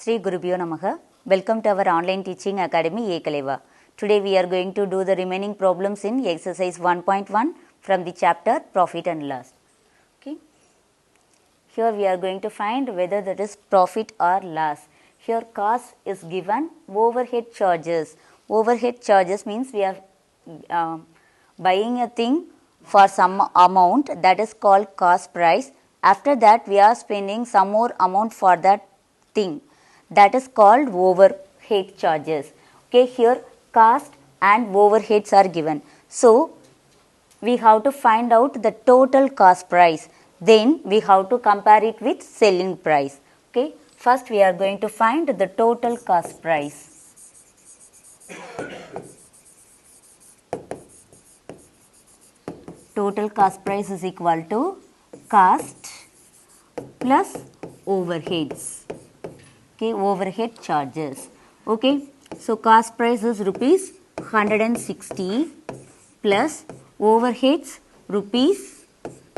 Sri Gurubhyo Namaha. Welcome to our online teaching academy Ekaleva. Today we are going to do the remaining problems in exercise 1.1 from the chapter Profit and Loss. Okay. Here we are going to find whether that is profit or loss. Here cost is given, overhead charges. Overhead charges means we are buying a thing for some amount, that is called cost price. After that we are spending some more amount for that thing, that is called overhead charges. Okay, here cost and overheads are given. So we have to find out the total cost price. Then we have to compare it with selling price. Okay, first we are going to find the total cost price. Total cost price is equal to cost plus overheads. Okay, overhead charges. Okay, so cost price is rupees 160 plus overheads rupees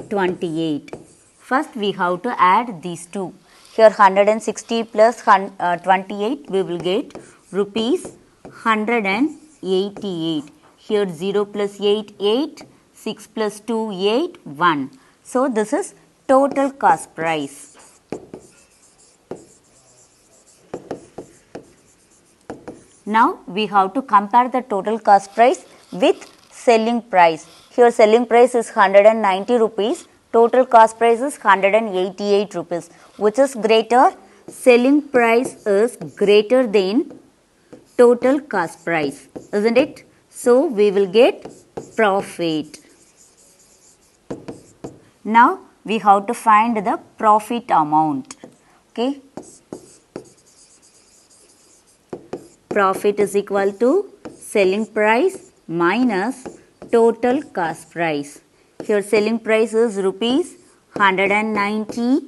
28. First we have to add these two. Here 160 plus 28 we will get rupees 188. Here 0 plus 8, 8, 6 plus 2, 8, 1. So this is total cost price. Now we have to compare the total cost price with selling price. Here selling price is 190 rupees, total cost price is 188 rupees. Which is greater? Selling price is greater than total cost price, isn't it? So we will get profit. Now we have to find the profit amount. Okay. Profit is equal to selling price minus total cost price. Here selling price is rupees 190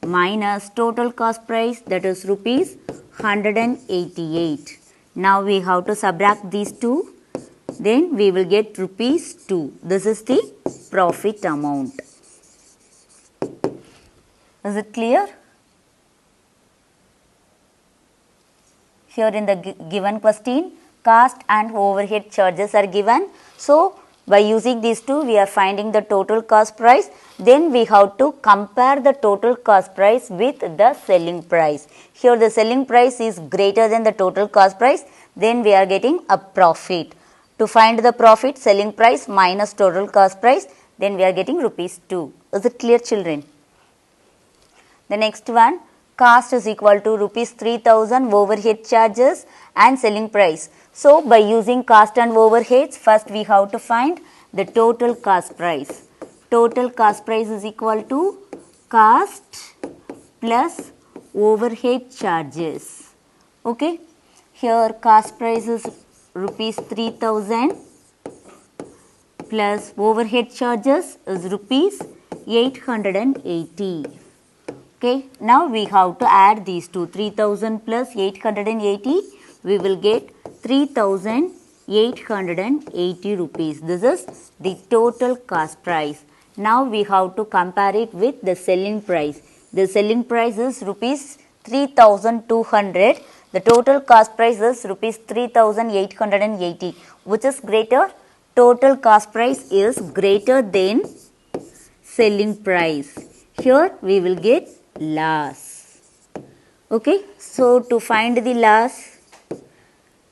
minus total cost price, that is rupees 188. Now we have to subtract these two. Then we will get rupees 2. This is the profit amount. Is it clear? Here in the given question, cost and overhead charges are given. So by using these two we are finding the total cost price. Then we have to compare the total cost price with the selling price. Here the selling price is greater than the total cost price. Then we are getting a profit. To find the profit, selling price minus total cost price, then we are getting rupees 2. Is it clear, children? The next one, cost is equal to rupees 3000 overhead charges and selling price. So by using cost and overheads, first we have to find the total cost price. Total cost price is equal to cost plus overhead charges. Okay, here cost price is rupees 3000 plus overhead charges is rupees 880. Okay, now we have to add these two, 3000 plus 880, we will get 3880 rupees. This is the total cost price. Now we have to compare it with the selling price. The selling price is rupees 3200. The total cost price is rupees 3880. Which is greater? Total cost price is greater than selling price. Here we will get loss. Okay, so to find the loss,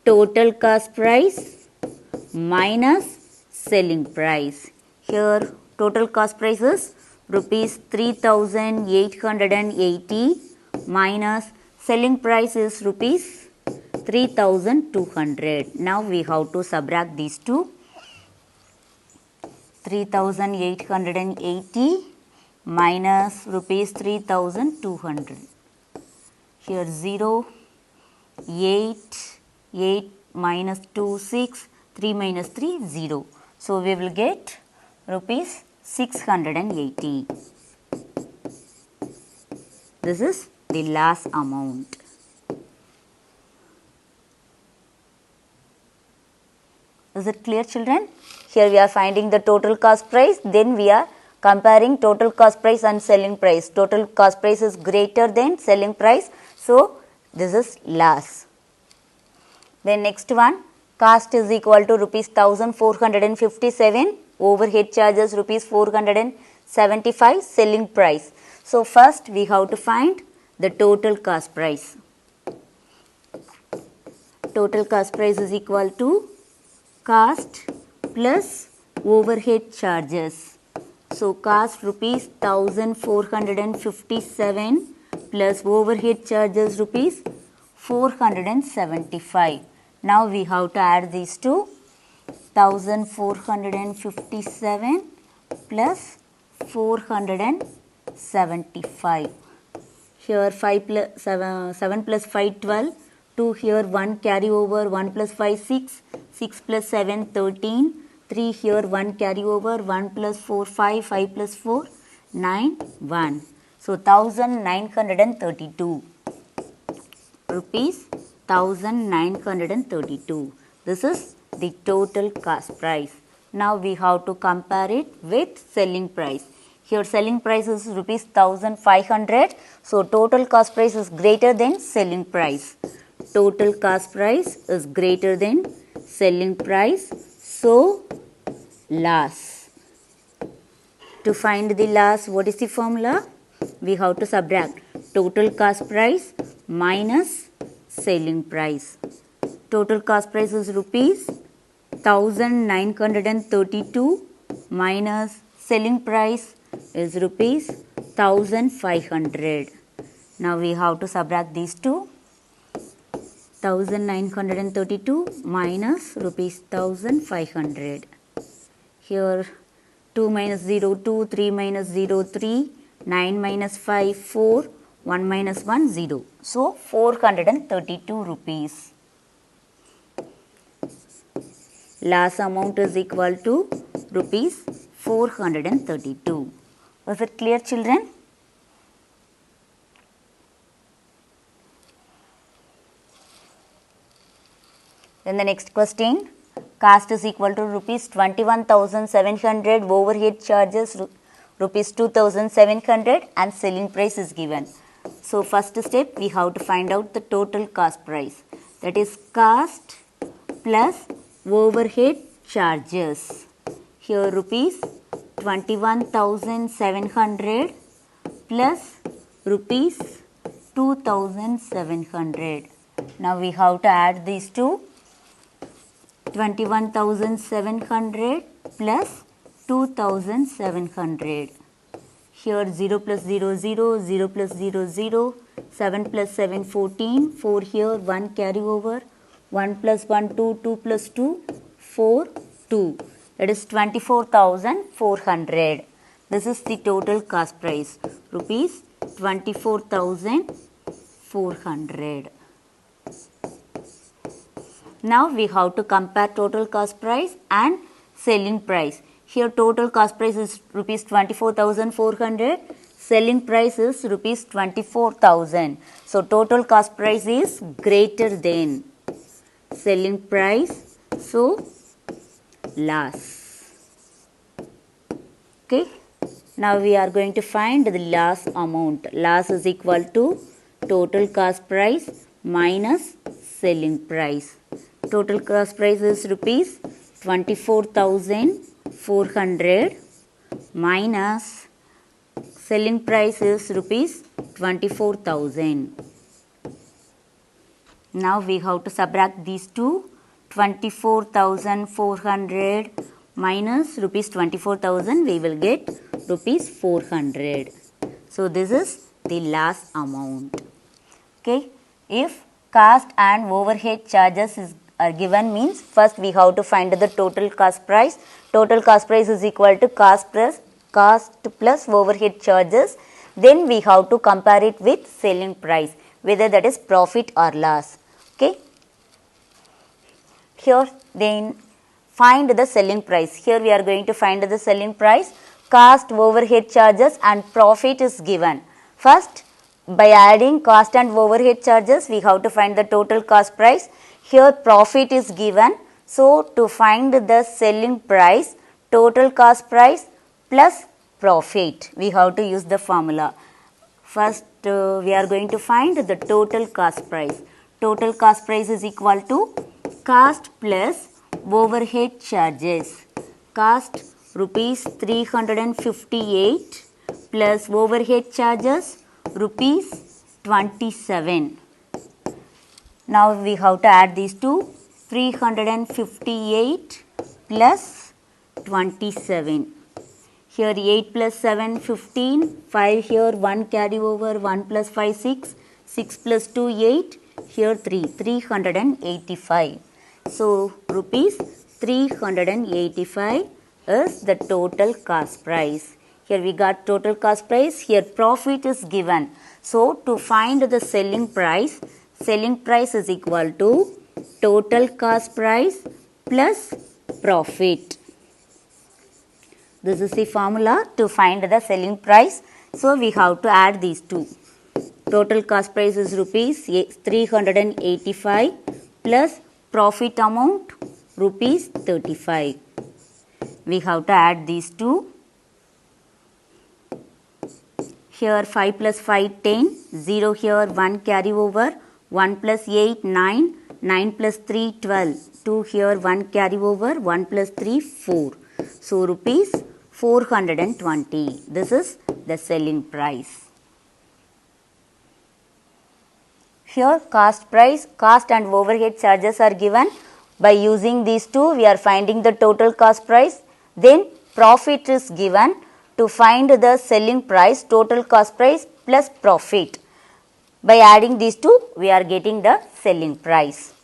total cost price minus selling price. Here total cost price is rupees 3880 minus selling price is rupees 3200. Now we have to subtract these two. 3880 minus rupees 3200. Here 0, 8, 8 minus 2, 6, 3 minus 3, 0. So we will get rupees 680. This is the loss amount. Is it clear, children? Here we are finding the total cost price, then we are comparing total cost price and selling price. Total cost price is greater than selling price. So This is loss. Then next one, cost is equal to rupees 1457, overhead charges rupees 475, selling price. So first we have to find the total cost price. Total cost price is equal to cost plus overhead charges. So cost rupees 1457 plus overhead charges rupees 475. Now we have to add these two, 1457 plus 475. Here 5 plus 7 plus 5 12, 2 here 1 carry over, 1 plus 5 6, 6 plus 7 13, 3 here 1 carry over, 1 plus 4 5, 5 plus 4 9 1. So 1932 rupees, 1932. This is the total cost price. Now we have to compare it with selling price. Here selling price is rupees 1500. So total cost price is greater than selling price. Total cost price is greater than selling price. So loss. To find the loss, what is the formula? We have to subtract total cost price minus selling price. Total cost price is rupees 1932 minus selling price is rupees 1500. Now we have to subtract these two. 1932 minus rupees 1500. Here 2 minus 0 2, 3 minus 0 3, 9 minus 5 4, 1 minus 1 0. So 432 rupees. Last amount is equal to rupees 432. Was it clear, children? Then the next question, cost is equal to rupees 21,700, overhead charges rupees 2,700 and selling price is given. So first step, we have to find out the total cost price, that is cost plus overhead charges. Here rupees 21,700 plus rupees 2,700. Now we have to add these two, 21,700 plus 2,700. Here 0 plus 0 0, 0 plus 0 0, 7 plus 7 14, 4 here 1 carry over, 1 plus 1 2, 2 plus 2 4 2. That is 24,400. This is the total cost price, rupees 24,400. Now we have to compare total cost price and selling price. Here total cost price is rupees 24,400, selling price is rupees 24,000. So total cost price is greater than selling price, so loss. Okay. Now we are going to find the loss amount. Loss is equal to total cost price minus selling price. Total cost price is rupees 24,400 minus selling price is rupees 24,000. Now we have to subtract these two, 24,400 minus rupees 24,000, we will get rupees 400. So this is the last amount. Okay. If cost and overhead charges are given, means first we have to find the total cost price. Total cost price is equal to cost plus overhead charges. Then we have to compare it with selling price, whether that is profit or loss. Okay. Here then find the selling price. Here we are going to find the selling price. Cost, overhead charges and profit is given. First, by adding cost and overhead charges, we have to find the total cost price. Here profit is given. So to find the selling price, total cost price plus profit, we have to use the formula. First we are going to find the total cost price. Total cost price is equal to cost plus overhead charges. Cost rupees 358 plus overhead charges rupees 27. Now we have to add these two. 358 plus 27. Here 8 plus 7, 15, 5 here, 1 carry over, 1 plus 5, 6, 6 plus 2, 8, here 3, 385. So, rupees 385 is the total cost price. Here we got total cost price, here profit is given. So, to find the selling price is equal to total cost price plus profit. This is the formula to find the selling price. So, we have to add these two. Total cost price is rupees 385 plus profit amount rupees 35. We have to add these two. Here 5 plus 5, 10, 0 here, 1 carry over, 1 plus 8, 9, 9 plus 3, 12, 2 here, 1 carry over, 1 plus 3, 4. So, rupees 420. This is the selling price. Here cost price, cost and overhead charges are given. By using these two, we are finding the total cost price. Then profit is given. To find the selling price, total cost price plus profit. By adding these two, we are getting the selling price.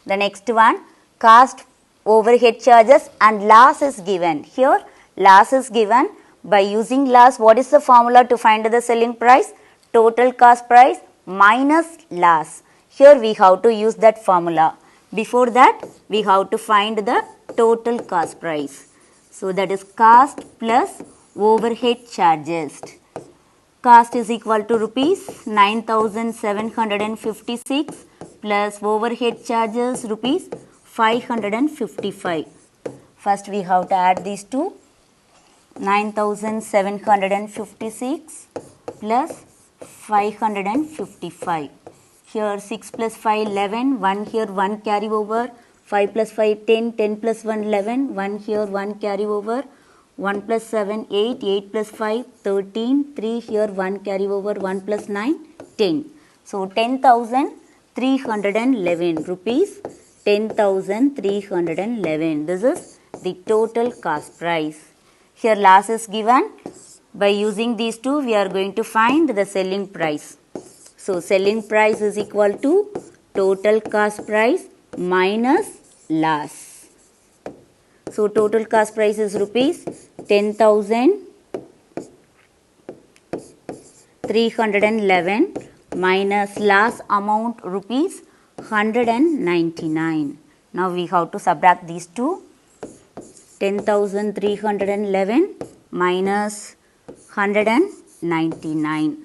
The next one, cost, overhead charges and loss is given. Here loss is given. By using loss, what is the formula to find the selling price? Total cost price minus loss. Here we have to use that formula. Before that, we have to find the total cost price. So, that is cost plus overhead charges. Cost is equal to rupees 9,756 plus overhead charges rupees 555. First, we have to add these two. 9,756 plus 555. Here 6 plus 5, 11, 1 here, 1 carry over, 5 plus 5, 10, 10 plus 1, 11, 1 here, 1 carry over, 1 plus 7, 8, 8 plus 5, 13, 3 here, 1 carry over, 1 plus 9, 10. So, 10,311 rupees, 10,311. This is the total cost price. Here loss is given. By using these two, we are going to find the selling price. So, selling price is equal to total cost price minus loss. So, total cost price is rupees 10,311 minus loss amount rupees 199. Now, we have to subtract these two. 10,311 minus 199.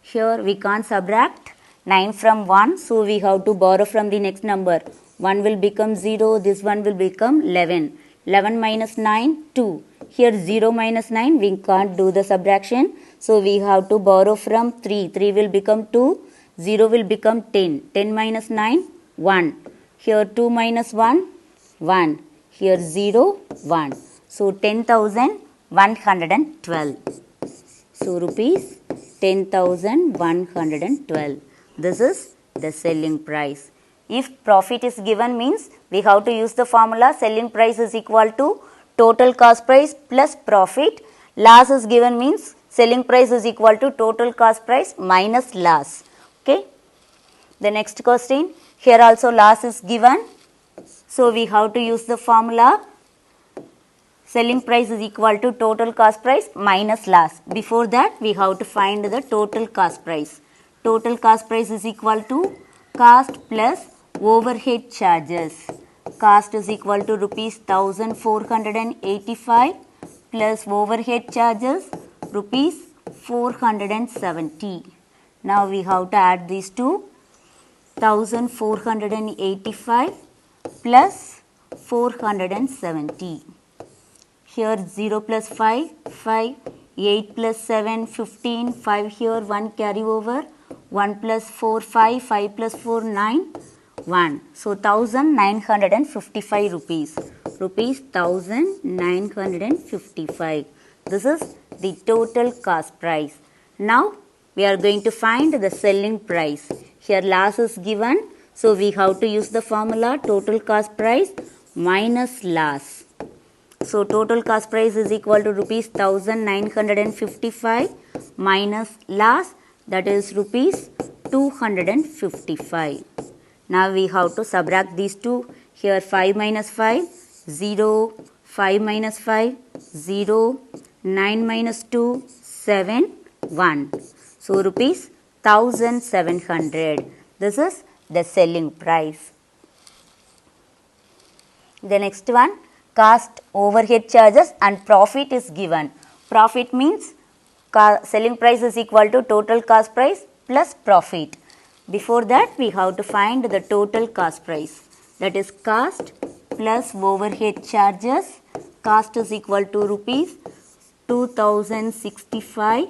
Here we can't subtract 9 from 1, so we have to borrow from the next number. 1 will become 0, this one will become 11. 11 minus 9, 2. Here 0 minus 9, we can't do the subtraction. So we have to borrow from 3. 3 will become 2, 0 will become 10. 10 minus 9, 1. Here 2 minus 1, 1. Here 0, 1. So 10,112. So rupees 10,112. This is the selling price. If profit is given means we have to use the formula selling price is equal to total cost price plus profit. Loss is given means selling price is equal to total cost price minus loss. Okay. The next question, here also loss is given. So we have to use the formula selling price is equal to total cost price minus loss. Before that, we have to find the total cost price. Total cost price is equal to cost plus overhead charges. Cost is equal to rupees 1,485 plus overhead charges rupees 470. Now we have to add these two. 1,485 plus 470. Here 0 plus 5, 5, 8 plus 7, 15, 5 here, 1 carry over, 1 plus 4, 5, 5 plus 4, 9, 1. So 1955 rupees. Rupees 1955. This is the total cost price. Now we are going to find the selling price. Here loss is given. So we have to use the formula total cost price minus loss. So total cost price is equal to rupees 1955 minus loss, that is rupees 255. Now we have to subtract these two. Here 5 minus 5, 0, 5 minus 5, 0, 9 minus 2, 7, 1. So rupees 1700. This is the selling price. The next one, cost, overhead charges and profit is given. Profit means selling price is equal to total cost price plus profit. Before that, we have to find the total cost price. That is cost plus overhead charges. Cost is equal to rupees 2065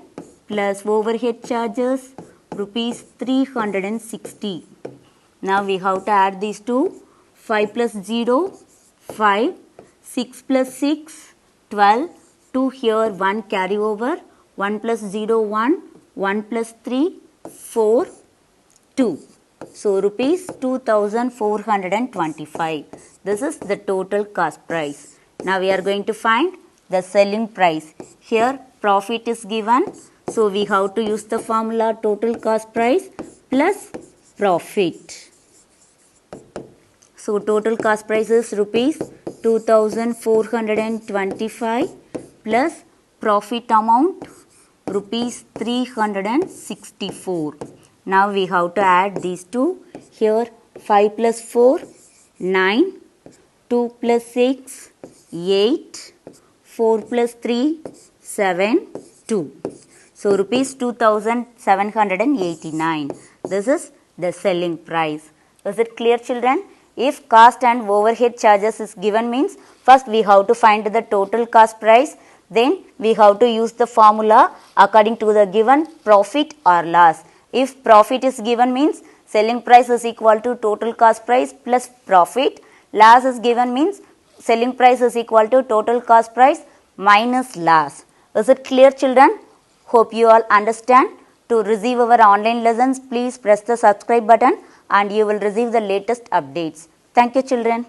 plus overhead charges rupees 360. Now we have to add these two. 5 plus 0, 5, 6 plus 6, 12, 2 here, 1 carry over, 1 plus 0, 1, 1 plus 3, 4, 2. So rupees 2425. This is the total cost price. Now we are going to find the selling price. Here profit is given. So we have to use the formula total cost price plus profit. So total cost price is rupees 2425 plus profit amount rupees 364. Now we have to add these two. Here 5 plus 4, 9, 2 plus 6, 8, 4 plus 3, 7, 2. So rupees 2789. This is the selling price. Is it clear, children? If cost and overhead charges is given means, first we have to find the total cost price. Then we have to use the formula according to the given profit or loss. If profit is given means selling price is equal to total cost price plus profit. Loss is given means selling price is equal to total cost price minus loss. Is it clear, children? Hope you all understand. To receive our online lessons, please press the subscribe button and you will receive the latest updates. Thank you, children.